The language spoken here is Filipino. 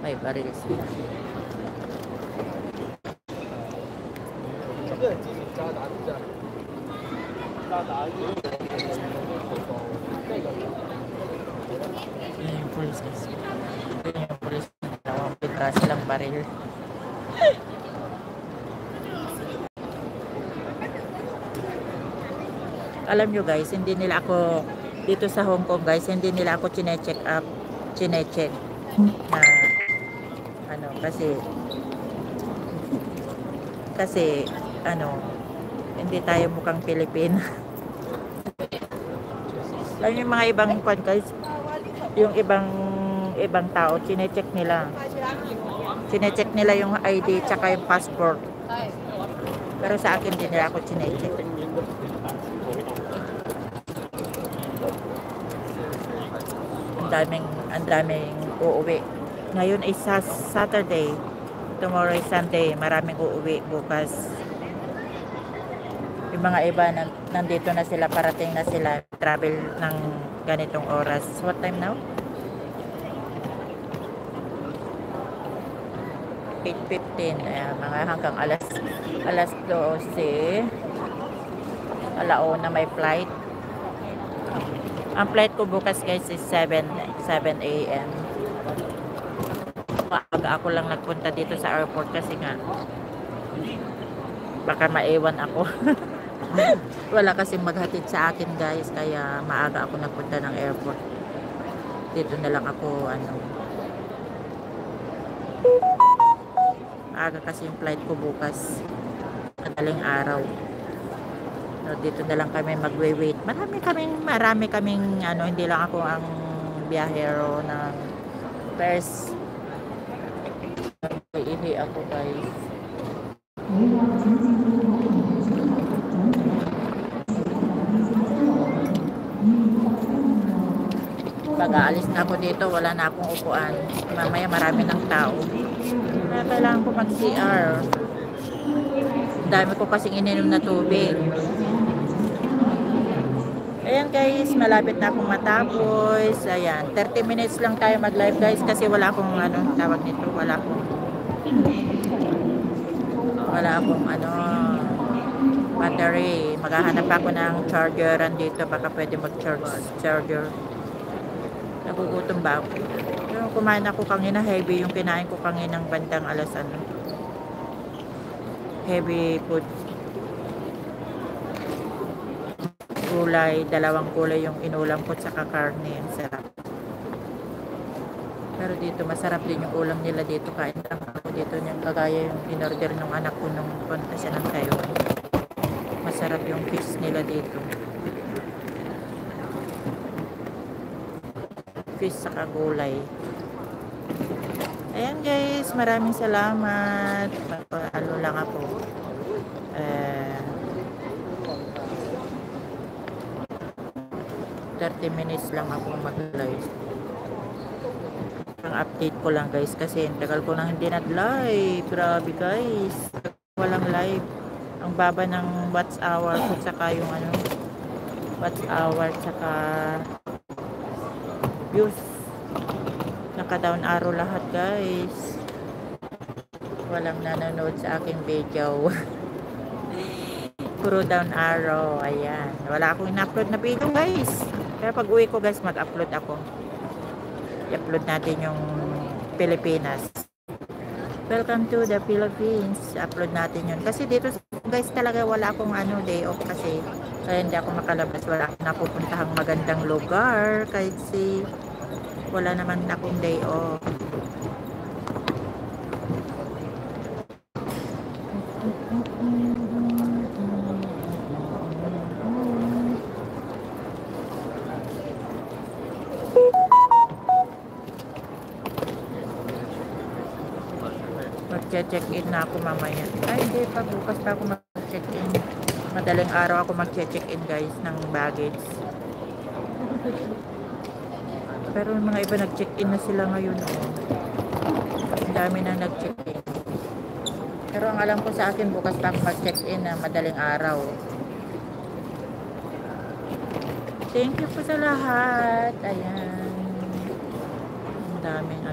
May baril sila. Yung police kasi. Yung police na pitra silang baril. Alam nyo guys, hindi nila ako dito sa Hong Kong guys, hindi nila ako chine-check up, chine-check na ano kasi ano, hindi tayo mukhang Pilipino. Alam yung mga ibang guys, yung ibang tao, chine-check nila yung ID tsaka yung passport. Pero sa akin din nila ako chine-check. Ang daming uuwi. Ngayon ay Saturday. Tomorrow is Sunday. Maraming uuwi bukas. Yung mga iba nandito na sila, parating na sila, travel ng ganitong oras. What time now? 8:15. Mga hanggang alas 12. Alauna may flight. Ang flight ko bukas guys is 7 a.m. Maaga ako lang nagpunta dito sa airport kasi nga baka maiwan ako. Wala kasing maghatid sa akin guys, kaya maaga ako nagpunta ng airport. Dito na lang ako maaga kasi yung flight ko bukas. Madaling araw. So, dito na lang kami magwe-wait. Marami kaming hindi lang ako ang biyahero ng first. Ihi ako guys. Pag-aalis na ako dito, wala na akong upuan. Mamaya marami ng tao. Kaya kailangan ko mag-CR. Dami ko kasing ininom na tubig. Ayan guys, malapit na akong matapos. Ayan, 30 minutes lang tayo mag-live guys kasi wala akong tawag nito, wala akong battery. Maghahanap ako ng charger dito, baka pwede mag-charger. Nagugutom ba ako? Pero kumain ako kanina, heavy yung kinain ko kaninang bandang alas heavy food. Gulay, dalawang gulay yung inulam ko tsaka karne, ang sarap. Pero dito masarap din yung ulam nila dito, kain lang ako dito yung kagaya yung in-order ng anak ko nung punta siya ng Taiwan. Masarap yung fish nila dito. Fish saka gulay. Ayan guys, maraming salamat. Lang ako. 30 minutes lang ako mag-live. Ang update ko lang guys kasi tagal ko nang hindi nag-live. Grabe guys. Walang live. Ang baba ng watch hour ko tsaka yung watch hour tsaka views. Naka-down arrow lahat guys. Walang nanonood sa aking video. Puro down arrow. Ayan. Wala akong in-upload na video guys. Kaya pag uwi ko guys, mag-upload ako. I-upload natin yung Pilipinas. Welcome to the Philippines. Upload natin yun. Kasi dito guys talaga wala akong day off kasi kaya hindi ako makalabas. Wala akong napupuntahang magandang lugar kasi wala naman akong day off. Mag-check-in na ako mamaya. Ay, hindi pa. Bukas pa ako mag-check-in. Madaling araw ako mag-check-in guys ng baggage. Pero yung mga iba nag-check-in na sila ngayon. Ang dami na nag-check-in. Pero ang alam ko sa akin, bukas pa ako mag-check-in na madaling araw. Thank you po sa lahat. Ayan. Ang daming